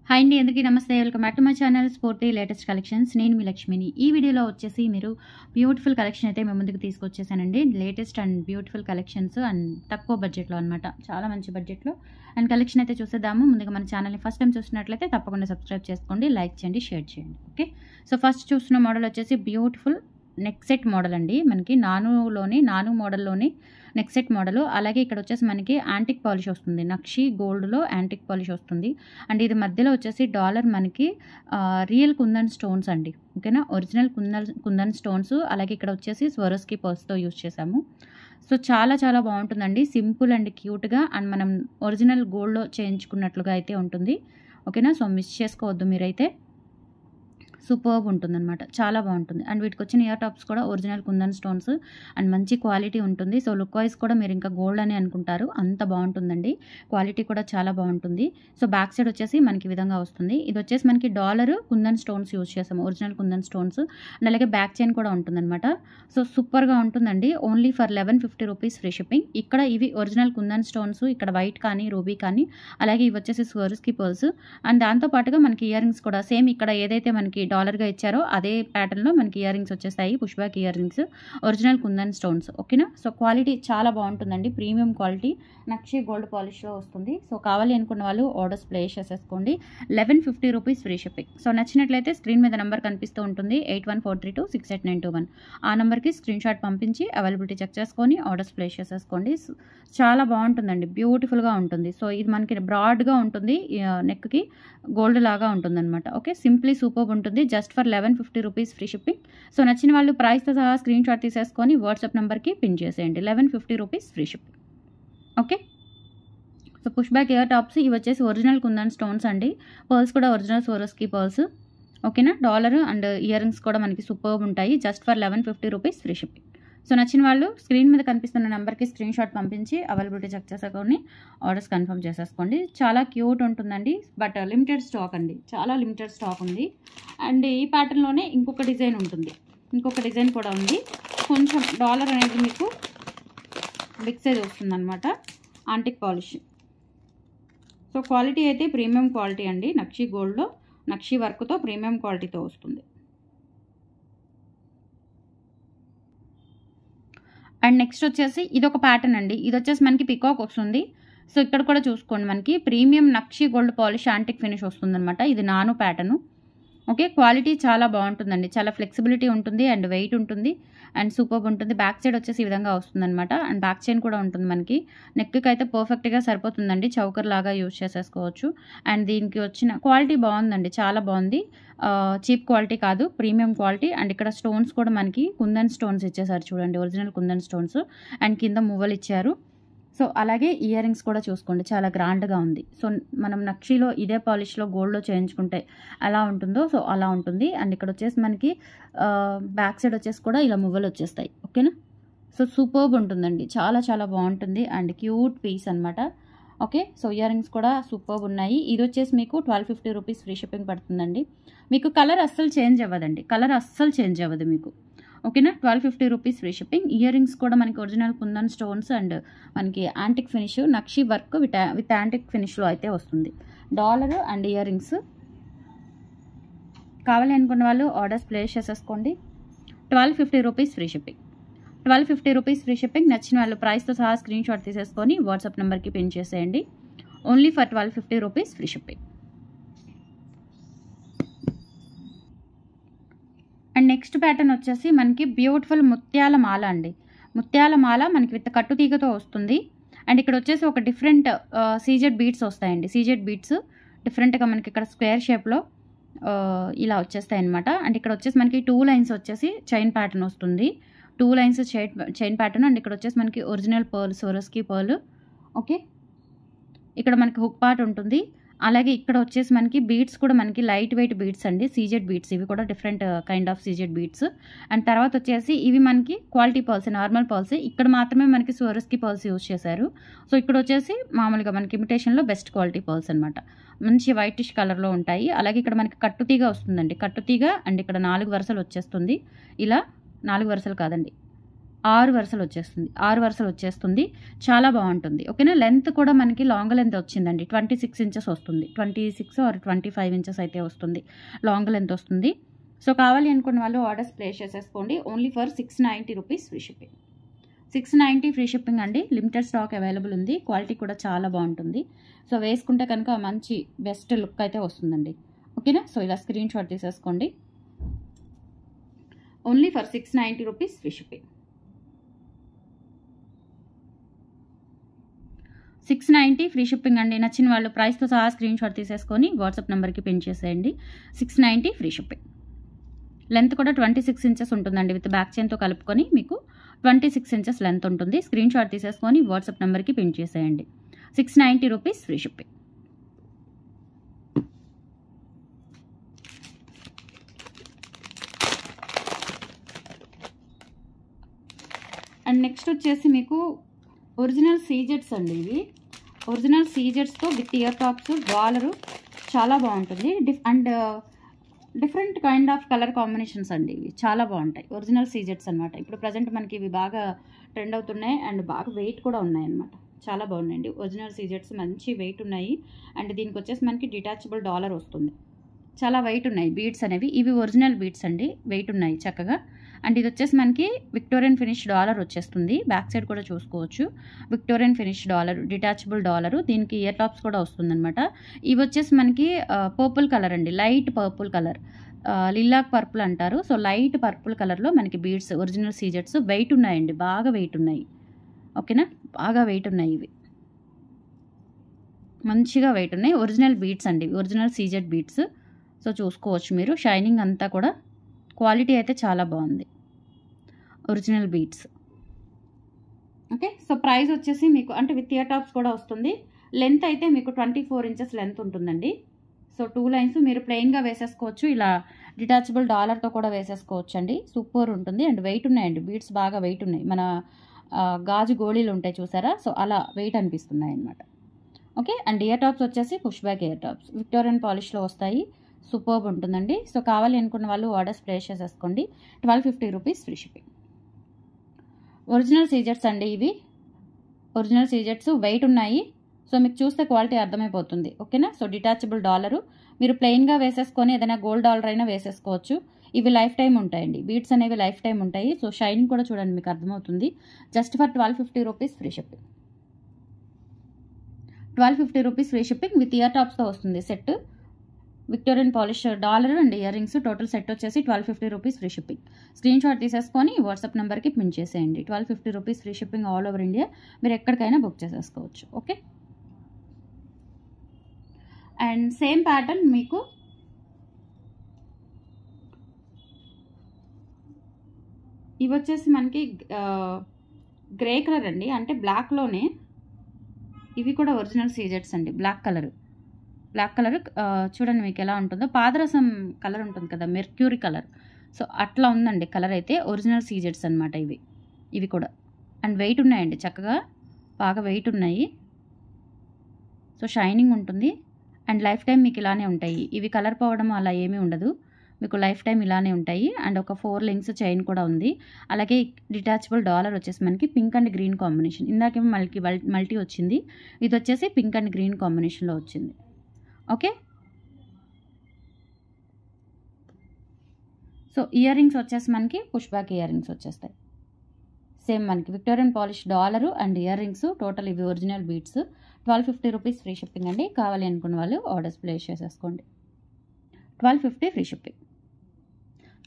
Hi అండి, అందరికీ నమస్తే. Welcome back to my channel sporty latest collections. నేను మీ లక్ష్మిని. ఈ వీడియోలో వచ్చేసి మీరు బ్యూటిఫుల్ కలెక్షన్ అయితే మేము ముందుకు తీసుకొచ్చేసానండి. Latest and beautiful collections and తక్కువ బడ్జెట్లో అనమాట, చాలా మంచి బడ్జెట్లో అండ్ కలెక్షన్ అయితే చూసేద్దాము. ముందుగా మన ఛానల్ని ఫస్ట్ టైం చూసినట్లయితే తప్పకుండా సబ్స్క్రైబ్ చేసుకోండి, లైక్ చేయండి, షేర్ చేయండి. ఓకే, సో ఫస్ట్ చూస్తున్న మోడల్ వచ్చేసి బ్యూటిఫుల్ నెక్ సెట్ మోడల్ అండి. మనకి నాను మోడల్లోని నెక్ సెట్ మోడల్. అలాగే ఇక్కడ వచ్చేసి మనకి యాంటిక్ పాలిష్ వస్తుంది, నక్షి గోల్డ్లో యాంటిక్ పాలిష్ వస్తుంది. అండ్ ఇది మధ్యలో వచ్చేసి డాలర్ మనకి రియల్ కుందన్ స్టోన్స్ అండి. ఓకేనా, ఒరిజినల్ కుందన్ స్టోన్స్. అలాగే ఇక్కడ వచ్చేసి స్వరోస్కి పర్స్తో యూజ్ చేసాము. సో చాలా చాలా బాగుంటుందండి, సింపుల్ అండ్ క్యూట్గా అండ్ మనం ఒరిజినల్ గోల్డ్లో చేయించుకున్నట్లుగా అయితే ఉంటుంది. ఓకేనా, సో మిస్ చేసుకోవద్దు మీరైతే. సూపర్బ్ ఉంటుందన్నమాట, చాలా బాగుంటుంది. అండ్ వీటికి వచ్చిన ఇయర్ టాప్స్ కూడా ఒరిజినల్ కుందన్ స్టోన్స్ అండ్ మంచి క్వాలిటీ ఉంటుంది. సో లుక్ వైజ్ కూడా మీరు ఇంకా గోల్డ్ అని అనుకుంటారు, అంత బాగుంటుందండి. క్వాలిటీ కూడా చాలా బాగుంటుంది. సో బ్యాక్ సైడ్ వచ్చేసి మనకి విధంగా వస్తుంది. ఇది వచ్చేసి మనకి డాలర్ కుందన్ స్టోన్స్ యూజ్ చేసాము, ఒరిజినల్ కుందన్ స్టోన్స్. అండ్ అలాగే బ్యాక్ చైన్ కూడా ఉంటుందన్నమాట. సో సూపర్గా ఉంటుందండి. Only for 1150 rupees free shipping. ఇక్కడ ఇవి ఒరిజినల్ కుందన్ స్టోన్స్, ఇక్కడ వైట్ కానీ రూబీ కానీ, అలాగే ఇవి వచ్చేసి స్వరోస్కి పర్ల్స్. అండ్ దాంతోపాటుగా మనకి ఇయర్ రింగ్స్ కూడా సేమ్ ఇక్కడ ఏదైతే మనకి డాలర్గా ఇచ్చారో అదే ప్యాటర్న్లో మనకి ఇయర్ రింగ్స్ వచ్చేస్తాయి, push back ear rings, original kundan stones. ఓకేనా, సో క్వాలిటీ చాలా బాగుంటుందండి, ప్రీమియం క్వాలిటీ, నక్షి గోల్డ్ పాలిష్లో వస్తుంది. సో కావాలి అనుకున్న వాళ్ళు ఆర్డర్స్ ప్లేస్ చేసేసుకోండి. 1150 రూపీస్ ఫ్రీ షిప్పింగ్. సో నచ్చినట్లయితే స్క్రీన్ మీద నెంబర్ కనిపిస్తూ ఉంటుంది, 8143268921. ఆ నెంబర్కి స్క్రీన్ షాట్ పంపించి అవైలబిలిటీ చెక్ చేసుకొని ఆర్డర్స్ ప్లేస్ చేసేసుకోండి. చాలా బాగుంటుందండి, బ్యూటిఫుల్గా ఉంటుంది. సో ఇది మనకి బ్రాడ్గా ఉంటుంది, నెక్కి గోల్డ్ లాగా ఉంటుంది అనమాట. ఓకే, సింప్లీ సూపర్ ఉంటుంది. Just for 1150 rupees free shipping. So నచ్చిన వాళ్ళు ప్రైస్తో సహా స్క్రీన్ షాట్ తీసేసుకొని వాట్సాప్ నెంబర్కి పిన్ చేసేయండి. 1150 rupees free shipping. Okay, so push back ear tops ఇవి వచ్చేసి ఒరిజినల్ కుందన్ స్టోన్స్ అండి. పర్ల్స్ కూడా ఒరిజినల్ స్వరోస్కి పర్ల్స్. ఓకేనా, డాలర్ అండ్ ఇయర్ రింగ్స్ కూడా మనకి సూపర్బ్ ఉంటాయి. Just for 1150 rupees free shipping. So నచ్చిన వాళ్ళు స్క్రీన్ మీద కనిపిస్తున్న నెంబర్కి స్క్రీన్ షాట్ పంపించి అవైలబిలిటీ చెక్ చేసుకొని ఆర్డర్స్ కన్ఫర్మ్ చేసేసుకోండి. చాలా క్యూట్ ఉంటుందండి, బట్ లిమిటెడ్ స్టాక్ అండి, చాలా లిమిటెడ్ స్టాక్ ఉంది. అండ్ ఈ ప్యాటర్న్లోనే ఇంకొక డిజైన్ ఉంటుంది, ఇంకొక డిజైన్ కూడా ఉంది. కొంచెం డాలర్ అనేది మీకు బిగ్ సైజ్ వస్తుందన్నమాట, యాంటిక్ పాలిష్. సో క్వాలిటీ అయితే ప్రీమియం క్వాలిటీ అండి, నక్షి గోల్డ్లో నక్షి వర్క్తో ప్రీమియం క్వాలిటీతో వస్తుంది. అండ్ నెక్స్ట్ వచ్చేసి ఇదొక ప్యాటర్న్ అండి. ఇది వచ్చేసి మనకి పికాక్ వస్తుంది. సో ఇక్కడ కూడా చూసుకోండి, మనకి ప్రీమియం నక్షి గోల్డ్ పాలిష్ యాంటిక్ ఫినిష్ వస్తుందన్నమాట. ఇది నాను ప్యాటర్ను. ఓకే, క్వాలిటీ చాలా బాగుంటుందండి, చాలా ఫ్లెక్సిబిలిటీ ఉంటుంది అండ్ వెయిట్ ఉంటుంది అండ్ సూపర్బ్ ఉంటుంది. బ్యాక్ సైడ్ వచ్చేసి ఈ విధంగా వస్తుందన్నమాట. అండ్ బ్యాక్ చైన్ కూడా ఉంటుంది మనకి. నెక్కి అయితే పర్ఫెక్ట్గా సరిపోతుందండి, చౌకర్ లాగా యూజ్ చేసేసుకోవచ్చు. అండ్ దీనికి వచ్చిన క్వాలిటీ బాగుందండి, చాలా బాగుంది. చీప్ క్వాలిటీ కాదు, ప్రీమియం క్వాలిటీ. అండ్ ఇక్కడ స్టోన్స్ కూడా మనకి కుందన్ స్టోన్స్ ఇచ్చేసారు చూడండి, ఒరిజినల్ కుందన్ స్టోన్స్. అండ్ కింద మువ్వలు ఇచ్చారు. సో అలాగే ఇయర్ రింగ్స్ కూడా చూసుకోండి, చాలా గ్రాండ్గా ఉంది. సో మనం నక్షిలో ఇదే పాలిష్లో గోల్డ్లో చేయించుకుంటే ఎలా ఉంటుందో సో అలా ఉంటుంది. అండ్ ఇక్కడ వచ్చేసి మనకి బ్యాక్ సైడ్ వచ్చేసి కూడా ఇలా మువ్వలు వచ్చేస్తాయి. ఓకేనా, సో సూపర్బ్ ఉంటుందండి, చాలా చాలా బాగుంటుంది అండ్ క్యూట్ పీస్ అనమాట. ఓకే, సో ఇయర్ రింగ్స్ కూడా సూపర్బ్ ఉన్నాయి. ఇది వచ్చేసి మీకు 1250 రూపీస్ ఫ్రీ షిప్పింగ్ పడుతుందండి. మీకు కలర్ అస్సలు చేంజ్ అవ్వదండి, కలర్ అస్సలు చేంజ్ అవ్వదు మీకు. ఓకేనా, 1250 rupees free shipping. Earrings కూడా మనకి ఒరిజినల్ కుందన్ స్టోన్స్ అండ్ మనకి యాంటిక్ ఫినిష్, నక్షి వర్క్ విత్ యాంటిక్ ఫినిష్లో అయితే వస్తుంది. Dollar and earrings. కావాలి అనుకున్న వాళ్ళు ఆర్డర్స్ ప్లేస్ చేసేసుకోండి. 1250 rupees free shipping. 1250 rupees free shipping. నచ్చిన వాళ్ళు ప్రైస్తో సహా స్క్రీన్ షాట్ తీసేసుకొని వాట్సాప్ నెంబర్కి పిన్ చేసేయండి. Only for 1250 rupees free shipping. And next pattern వచ్చేసి మనకి బ్యూటిఫుల్ ముత్యాల మాల అండి. ముత్యాల మాల మనకి విత్ కట్టుతీగతో వస్తుంది. అండ్ ఇక్కడ వచ్చేసి ఒక డిఫరెంట్ సీజెడ్ బీట్స్ వస్తాయండి. సీజెడ్ బీట్స్ డిఫరెంట్గా మనకి ఇక్కడ స్క్వేర్ షేప్లో ఇలా వచ్చేస్తాయి అనమాట. అండ్ ఇక్కడ వచ్చేసి మనకి 2 లైన్స్ వచ్చేసి చైన్ ప్యాటర్న్ వస్తుంది, 2 లైన్స్ చైన్ ప్యాటర్న్. అండ్ ఇక్కడ వచ్చేసి మనకి original pearl, Swarovski pearl. Okay, ఇక్కడ మనకి హుక్ పార్ట్ ఉంటుంది. అలాగే ఇక్కడ వచ్చేసి మనకి బీడ్స్ కూడా మనకి లైట్ వెయిట్ బీడ్స్ అండి, సీజెడ్ బీడ్స్. ఇవి కూడా different kind of CZ beads. And తర్వాత వచ్చేసి ఇవి మనకి క్వాలిటీ పర్ల్స్, నార్మల్ పర్ల్స్. ఇక్కడ మాత్రమే మనకి స్వరోస్కి పర్ల్స్ యూజ్ చేశారు. సో ఇక్కడ వచ్చేసి మామూలుగా మనకి ఇమిటేషన్లో బెస్ట్ క్వాలిటీ పర్ల్స్ అనమాట, మంచి వైటిష్ కలర్లో ఉంటాయి. అలాగే ఇక్కడ మనకి కట్టుతీగ వస్తుందండి, కట్టుతీగ. అండ్ ఇక్కడ 4 వరుసలు వచ్చేస్తుంది, ఇలా 4 వరుసలు కాదండి, 6 వరుసలు వచ్చేస్తుంది, 6 వరుసలు వచ్చేస్తుంది. చాలా బాగుంటుంది. ఓకేనా. లెంత్ కూడా మనకి లాంగ్ లెంత్ వచ్చిందండి, 26 ఇంచెస్ వస్తుంది. 26 ఆర్ 25 ఇంచెస్ అయితే వస్తుంది, లాంగ్ లెంత్ వస్తుంది. సో కావాలి అనుకున్న వాళ్ళు ఆర్డర్స్ ప్లేస్ చేసేసుకోండి. Only for 690 rupees free shipping. 690 free shipping అండి. లిమిటెడ్ స్టాక్ అవైలబుల్ ఉంది. క్వాలిటీ కూడా చాలా బాగుంటుంది. సో వేసుకుంటే కనుక మంచి బెస్ట్ లుక్ అయితే వస్తుందండి. ఓకేనా. సో ఇలా స్క్రీన్ షాట్ తీసేసుకోండి. Only for 690 rupees free shipping. 690 free shipping అండి. నచ్చిన వాళ్ళు ప్రైస్తో సహా స్క్రీన్ షాట్ తీసేసుకొని వాట్సాప్ నెంబర్కి పిన్ చేసేయండి. 690 ఫ్రీ షిప్పింగ్. లెంత్ కూడా 26 ఇంచెస్ ఉంటుందండి. విత్ బ్యాక్ చైన్తో కలుపుకొని మీకు 26 ఇంచెస్ లెంత్ ఉంటుంది. స్క్రీన్ షాట్ తీసేసుకొని వాట్సాప్ నెంబర్కి పిన్ చేసేయండి. 690 rupees free shipping. And next వచ్చేసి మీకు ఒరిజినల్ సీజెట్స్ అండి. ఇవి ఒరిజినల్ సీజెట్స్తో విత్ ఇయర్ టాప్స్, డాలరు చాలా బాగుంటుంది. And different kind of colour combinations అండి. ఇవి చాలా బాగుంటాయి. ఒరిజినల్ సీజెట్స్ అనమాట. ఇప్పుడు ప్రజెంట్ మనకి ఇవి బాగా ట్రెండ్ అవుతున్నాయి అండ్ బాగా వెయిట్ కూడా ఉన్నాయి అనమాట. చాలా బాగున్నాయండి. ఒరిజినల్ సీజెట్స్ మంచి వెయిట్ ఉన్నాయి. అండ్ దీనికి వచ్చేసి మనకి డిటాచబుల్ డాలర్ వస్తుంది. చాలా వెయిట్ ఉన్నాయి బీడ్స్ అనేవి. ఇవి ఒరిజినల్ బీడ్స్ అండి, వెయిట్ ఉన్నాయి చక్కగా. అండ్ ఇది వచ్చేసి మనకి విక్టోరియన్ ఫినిష్ డాలర్ వచ్చేస్తుంది. బ్యాక్ సైడ్ కూడా చూసుకోవచ్చు. Victorian finish dollar, detachable dollar. దీనికి ఇయర్ టాప్స్ కూడా వస్తుంది అనమాట. ఇవి వచ్చేసి మనకి పర్పుల్ కలర్ అండి, light purple colour, lilac purple అంటారు. సో లైట్ పర్పుల్ కలర్లో మనకి బీడ్స్, ఒరిజినల్ సీజెట్స్ వెయిట్ ఉన్నాయండి, బాగా వెయిట్ ఉన్నాయి. ఓకేనా, బాగా వెయిట్ ఉన్నాయి. ఇవి మంచిగా వెయిట్ ఉన్నాయి. ఒరిజినల్ బీడ్స్ అండి, ఒరిజినల్ సీజెట్ బీడ్స్. సో చూసుకోవచ్చు మీరు. షైనింగ్ అంతా కూడా క్వాలిటీ అయితే చాలా బాగుంది. Original beads. Okay. So price వచ్చేసి మీకు అంటే విత్ ఇయర్ టాప్స్ కూడా వస్తుంది. లెంత్ అయితే మీకు 24 ఇంచెస్ లెంత్ ఉంటుందండి. సో 2 లైన్స్ మీరు ప్లెయిన్గా వేసేసుకోవచ్చు. ఇలా డిటాచబుల్ డాలర్తో కూడా వేసేసుకోవచ్చు అండి. సూపర్ ఉంటుంది. అండ్ వెయిట్ ఉన్నాయండి బీడ్స్, బాగా వెయిట్ ఉన్నాయి. మన గాజు గోళీలు ఉంటాయి చూసారా, సో అలా వెయిట్ అనిపిస్తున్నాయి అన్నమాట. ఓకే. అండ్ ఇయర్ టాప్స్ వచ్చేసి push back ear tops, Victorian పాలిష్లో వస్తాయి. సూపర్బ్ ఉంటుందండి. సో కావాలి అనుకున్న వాళ్ళు ఆర్డర్స్ ప్లేస్ చేసేసుకోండి. 1250 రూపీస్ ఫ్రీ షిప్పింగ్. ఒరిజినల్ సీజెట్స్ అండి. ఇవి ఒరిజినల్ సీజెట్స్ వెయిట్ ఉన్నాయి. సో మీకు చూస్తే క్వాలిటీ అర్థమైపోతుంది. ఓకేనా. సో డిటాచబుల్ డాలరు మీరు ప్లెయిన్గా వేసేసుకొని ఏదైనా గోల్డ్ డాలర్ అయినా వేసేసుకోవచ్చు. ఇవి లైఫ్ టైం ఉంటాయండి, బీడ్స్ అనేవి లైఫ్ టైం ఉంటాయి. సో షైనింగ్ కూడా చూడండి, మీకు అర్థమవుతుంది. Just for 1250 rupees free shipping. 1250 rupees free shipping with ear టాప్స్తో వస్తుంది set. Victorian polish dollar and earrings total set వచ్చేసి 1250 rupees free shipping. Screenshot తీసేసుకొని వాట్సాప్ నెంబర్కి పిన్ చేసేయండి. 1250 rupees free shipping all over India. మీరు ఎక్కడికైనా book చేసేసుకోవచ్చు. Okay. And same pattern మీకు ఇవి వచ్చేసి మనకి గ్రే కలర్ అండి, అంటే బ్లాక్లోనే. ఇవి కూడా ఒరిజినల్ సీజెట్స్ అండి. బ్లాక్ కలర్ చూడండి మీకు ఎలా ఉంటుందో. పాదరసం కలర్ ఉంటుంది కదా, మెర్క్యూరీ కలర్. సో అట్లా ఉందండి కలర్ అయితే. ఒరిజినల్ సీజెట్స్ అనమాట ఇవి కూడా. అండ్ వెయిట్ ఉన్నాయండి, చక్కగా బాగా వెయిట్ ఉన్నాయి. సో షైనింగ్ ఉంటుంది. అండ్ లైఫ్ టైం మీకు ఇలానే ఉంటాయి. ఇవి కలర్ పోవడం అలా ఏమీ ఉండదు, మీకు లైఫ్ టైం ఇలానే ఉంటాయి. అండ్ ఒక 4 లింక్స్ చైన్ కూడా ఉంది. అలాగే డిటాచబుల్ డాలర్ వచ్చేసి మనకి పింక్ అండ్ గ్రీన్ కాంబినేషన్. ఇందాకేమో మల్టీ వచ్చింది, ఇది వచ్చేసి పింక్ అండ్ గ్రీన్ కాంబినేషన్లో వచ్చింది. ఓకే. సో ఇయర్ రింగ్స్ వచ్చేసి మనకి పుష్ బ్యాక్ ఇయర్ రింగ్స్ వచ్చేస్తాయి. సేమ్ మనకి Victorian polish dollar and earrings total ఇవి original beads. 1250 rupees free shipping అండి. కావాలి అనుకున్న వాళ్ళు ఆర్డర్స్ ప్లేస్ చేసేసుకోండి. 1250 ఫ్రీ షిప్పింగ్.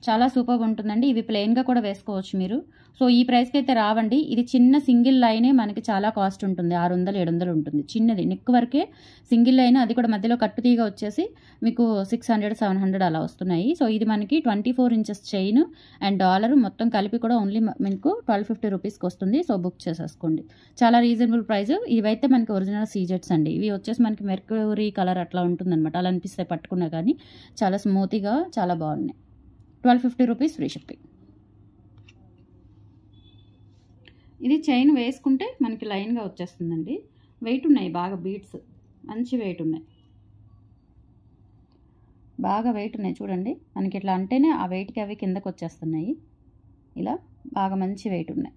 చాలా సూపర్గా ఉంటుందండి. ఇవి ప్లెయిన్గా కూడా వేసుకోవచ్చు మీరు. సో ఈ ప్రైస్కి అయితే రావండి. ఇది చిన్న సింగిల్ లైనే మనకి చాలా కాస్ట్ ఉంటుంది, 600-700 ఉంటుంది. చిన్నది నెక్ వరకే సింగిల్ లైన్, అది కూడా మధ్యలో కట్టు తీగ వచ్చేసి మీకు 600-700 అలా వస్తున్నాయి. సో ఇది మనకి 24 ఇంచెస్ చైన్ అండ్ డాలర్ మొత్తం కలిపి కూడా ఓన్లీ మీకు 1250 రూపీస్కి వస్తుంది. సో బుక్ చేసేసుకోండి. చాలా రీజనబుల్ ప్రైస్. ఇవైతే మనకి ఒరిజినల్ సీజెట్స్ అండి. ఇవి వచ్చేసి మనకి మెర్క్యూరీ కలర్ అట్లా ఉంటుందన్నమాట. అలా అనిపిస్తాయి పట్టుకున్నా కానీ. చాలా స్మూత్గా చాలా బాగున్నాయి. 1250 రూపీస్ ఫ్రీ షిప్పింగ్. ఇది చైన్ వేసుకుంటే మనకి లైన్గా వచ్చేస్తుందండి. వెయిట్ ఉన్నాయి బాగా, బీడ్స్ మంచి వెయిట్ ఉన్నాయి, బాగా వెయిట్ ఉన్నాయి. చూడండి మనకి ఇట్లా అంటేనే ఆ వెయిట్కి అవి కిందకు వచ్చేస్తున్నాయి. ఇలా బాగా మంచి వెయిట్ ఉన్నాయి.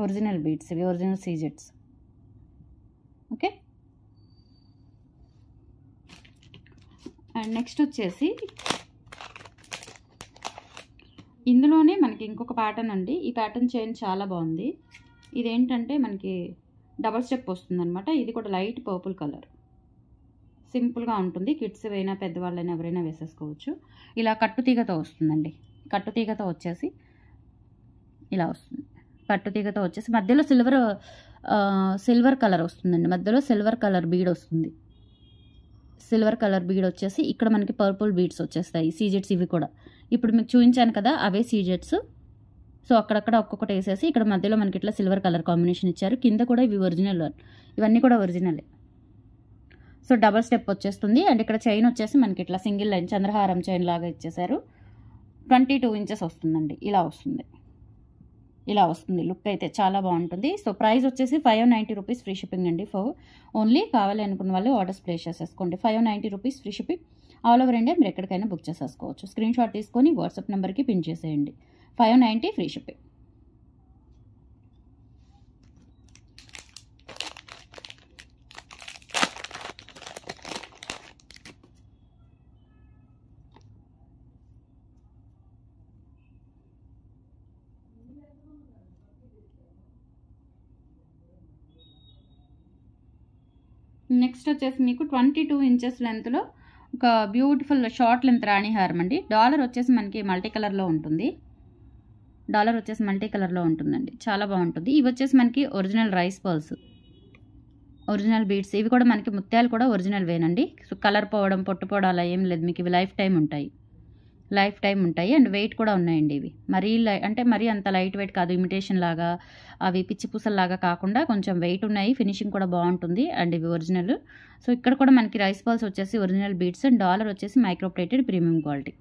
ఒరిజినల్ బీడ్స్ ఇవి, ఒరిజినల్ సీజెట్స్. ఓకే. అండ్ నెక్స్ట్ వచ్చేసి ఇందులోనే మనకి ఇంకొక ప్యాటర్న్ అండి. ఈ ప్యాటర్న్ చైన్ చాలా బాగుంది. ఇదేంటంటే మనకి డబల్ స్టెప్ వస్తుందన్నమాట. ఇది కూడా లైట్ పర్పుల్ కలర్, సింపుల్గా ఉంటుంది. కిడ్స్ అయినా పెద్దవాళ్ళైనా ఎవరైనా వేసేసుకోవచ్చు. ఇలా కట్టుతీగతో వస్తుందండి. కట్టుతీగతో వచ్చేసి ఇలా వస్తుంది. కట్టుతీగతో వచ్చేసి మధ్యలో సిల్వర్ కలర్ వస్తుందండి. మధ్యలో సిల్వర్ కలర్ బీడ్ వస్తుంది. సిల్వర్ కలర్ బీడ్ వచ్చేసి ఇక్కడ మనకి పర్పుల్ బీడ్స్ వచ్చేస్తాయి. సీజెట్స్ ఇవి కూడా ఇప్పుడు మీకు చూపించాను కదా, అవే సీజెట్స్. సో అక్కడక్కడ ఒక్కొక్కటి వేసేసి ఇక్కడ మధ్యలో మనకి ఇట్లా సిల్వర్ కలర్ కాంబినేషన్ ఇచ్చారు. కింద కూడా ఇవి ఒరిజినల్, ఇవన్నీ కూడా ఒరిజినలే. సో డబల్ స్టెప్ వచ్చేస్తుంది. అండ్ ఇక్కడ చైన్ వచ్చేసి మనకి ఇట్లా సింగిల్ లైన్ చంద్రహారం చైన్ లాగా ఇచ్చేసారు. 22 ఇంచెస్ వస్తుందండి. ఇలా వస్తుంది, ఇలా వస్తుంది. లుక్ అయితే చాలా బాగుంటుంది. సో ప్రైస్ వచ్చేసి 590 రూపీస్ ఫ్రీ షిప్పింగ్ అండి. ఓన్లీ కావాలి అనుకున్న వాళ్ళు ఆర్డర్స్ ప్లేస్ చేసేసుకోండి. 590 rupees free shipping. All over India మీరు ఎక్కడికైనా బుక్ చేసేసుకోవచ్చు. స్క్రీన్ షాట్ తీసుకొని వాట్సాప్ నెంబర్కి పిన్ చేసేయండి. 590 ఫ్రీ షిప్పింగ్. నెక్స్ట్ వచ్చేసి మీకు 22 ఇంచెస్ లెంత్లో ఒక బ్యూటిఫుల్ షార్ట్ లెంత్ రాణి హారం అండి. డాలర్ వచ్చేసి మనకి మల్టీ కలర్లో ఉంటుంది. డాలర్ వచ్చేసి మల్టీ కలర్లో ఉంటుందండి. చాలా బాగుంటుంది. ఇవి వచ్చేసి మనకి original rice pearls, original beads. ఇవి కూడా మనకి ముత్యాలు కూడా ఒరిజినల్ వేనండి. సో కలర్ పోవడం, పొట్టుపోవడం అలా ఏం లేదు. మీకు ఇవి లైఫ్ టైం ఉంటాయి. అండ్ వెయిట్ కూడా ఉన్నాయండి. ఇవి మరీ అంత లైట్ వెయిట్ కాదు. ఇమిటేషన్ లాగా అవి పిచ్చి పూసల్లాగా కాకుండా కొంచెం వెయిట్ ఉన్నాయి. ఫినిషింగ్ కూడా బాగుంటుంది. అండ్ ఇవి ఒరిజినల్. సో ఇక్కడ కూడా మనకి రైస్ బాల్స్ వచ్చేసి ఒరిజినల్ బీడ్స్ అండ్ డాలర్ వచ్చేసి మైక్రోప్లేటెడ్ ప్రీమియం క్వాలిటీ.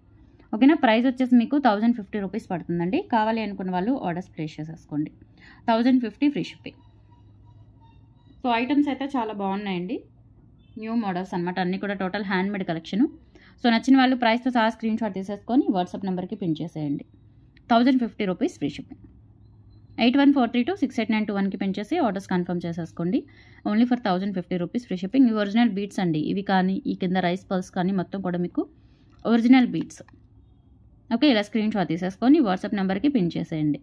ఓకేనా. ప్రైస్ వచ్చేసి మీకు 1050 రూపీస్ పడుతుందండి. కావాలి అనుకున్న వాళ్ళు ఆర్డర్స్ ప్లేస్ చేసేసుకోండి. 1050 ఫ్రీ షిప్పింగ్. సో ఐటమ్స్ అయితే చాలా బాగున్నాయండి. న్యూ మోడల్స్ అనమాట. అన్నీ కూడా టోటల్ హ్యాండ్మేడ్ కలెక్షను. సో నచ్చిన వాళ్ళు ప్రైస్తో సహా స్క్రీన్ షాట్ తీసేసుకొని వాట్సాప్ నెంబర్కి పిన్ చేసేయండి. 1050 రూపీస్ ఫ్రీ షిప్పింగ్. 8143268921కి పిన్ చేసి ఆర్డర్స్ కన్ఫర్మ్ చేసేసుకోండి. Only for 1050 rupees free shipping. ఇవి ఒరిజినల్ బీడ్స్ అండి. ఇవి కానీ ఈ కింద రైస్ పల్స్ కానీ మొత్తం కూడా మీకు ఒరిజినల్ బీడ్స్. ఓకే. ఇలా స్క్రీన్ షాట్ తీసేసుకొని వాట్సాప్ నెంబర్కి పిన్ చేసేయండి.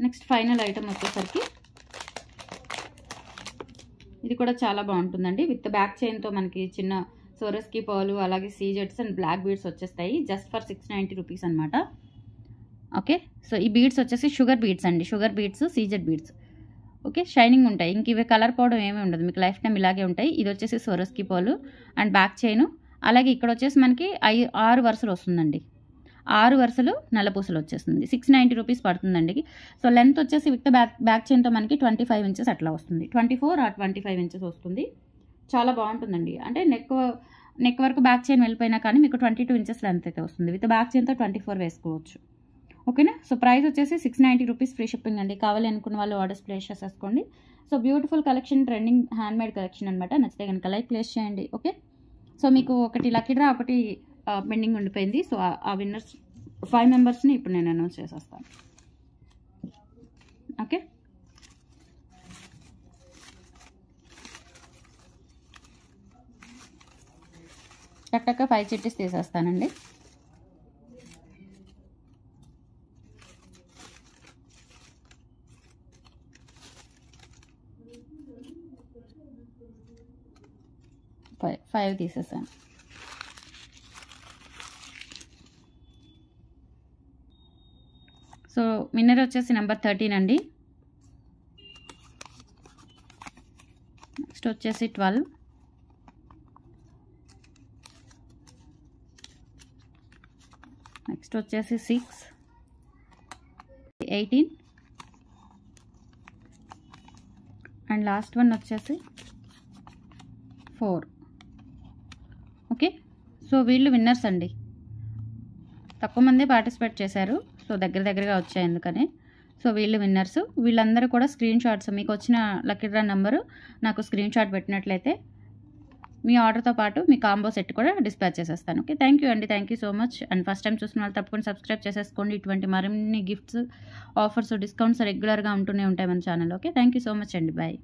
నెక్స్ట్ ఫైనల్ ఐటమ్ వచ్చేసరికి ఇది కూడా చాలా బాగుంటుందండి. విత్ బ్యాక్ చైన్తో మనకి చిన్న సోరస్కి పర్లు అలాగే సీజెట్స్ అండ్ బ్లాక్ బీడ్స్ వచ్చేస్తాయి. జస్ట్ ఫర్ 690 రూపీస్ అనమాట. ఓకే. సో ఈ బీడ్స్ వచ్చేసి షుగర్ బీడ్స్ అండి. Sugar beads, CZ beads. Okay. Shining ఉంటాయి. ఇంక ఇవి కలర్ పోవడం ఏమీ ఉండదు. మీకు లైఫ్ టైం ఇలాగే ఉంటాయి. ఇది వచ్చేసి సోరస్కి పర్లు అండ్ బ్యాక్ చైన్. అలాగే ఇక్కడ వచ్చేసి మనకి 6 వరుసలు వస్తుందండి. 6 వరుసలు నల్లపూసలు వచ్చేస్తుంది. 690 రూపీస్ పడుతుందండి. సో లెంత్ వచ్చేసి విత్ బ్యాక్ చైన్తో మనకి 25 ఇంచెస్ అట్లా వస్తుంది. 24 or 25 ఇంచెస్ వస్తుంది. చాలా బాగుంటుందండి. అంటే నెక్ వరకు బ్యాక్ చైన్ వెళ్ళిపోయినా కానీ మీకు 22 ఇంచెస్ లెంత్ అయితే వస్తుంది. విత్ బ్యాక్ చైన్తో 24 వేసుకోవచ్చు. ఓకేనా. సో ప్రైస్ వచ్చేసి 690 రూపీస్ ఫ్రీ షిప్పింగ్ అండి. కావాలి అనుకున్న వాళ్ళు ఆర్డర్స్ ప్లేస్ చేసేసుకోండి. So beautiful collection, trending handmade collection అనమాట. నచ్చితే కనుక లైక్ ప్లేస్ చేయండి. ఓకే. సో మీకు ఒకటి లక్కీ డ్రా ఒకటి పెండింగ్ ఉండిపోయింది. సో ఆ విన్నర్స్ 5 మెంబర్స్ని ఇప్పుడు నేను అనౌన్స్ చేసేస్తాను. ఓకే. టక్ 5 చిట్టీస్ తీసేస్తానండి. ఫైవ్ తీసేసాను. సో విన్నర్ వచ్చేసి నెంబర్ 13 అండి. నెక్స్ట్ వచ్చేసి 12, నెక్స్ట్ వచ్చేసి 6, 18 అండ్ లాస్ట్ వన్ వచ్చేసి 4. ఓకే. సో వీళ్ళు విన్నర్స్ అండి. తక్కువ మంది పార్టిసిపేట్ చేశారు. సో దగ్గరగా వచ్చాయి ఎందుకని. సో వీళ్ళు విన్నర్స్. వీళ్ళందరూ కూడా స్క్రీన్ షాట్స్, మీకు వచ్చిన లక్కీ డ్రా నెంబరు నాకు స్క్రీన్ షాట్ పెట్టినట్లయితే మీ ఆర్డర్తో పాటు మీ కాంబో సెట్ కూడా డిస్పాచ్ చేసేస్తాను. ఓకే, థ్యాంక్ యూ అండి, thank you so much. And first time చూసిన వాళ్ళు తప్పకుండా సబ్స్క్రైబ్ చేసేసుకోండి. ఇటువంటి మరిన్ని గిఫ్ట్స్, ఆఫర్స్, డిస్కౌంట్స్ రెగ్యులర్గా ఉంటూనే ఉంటాయి మన channel. Okay, thank you so much అండి, బాయ్.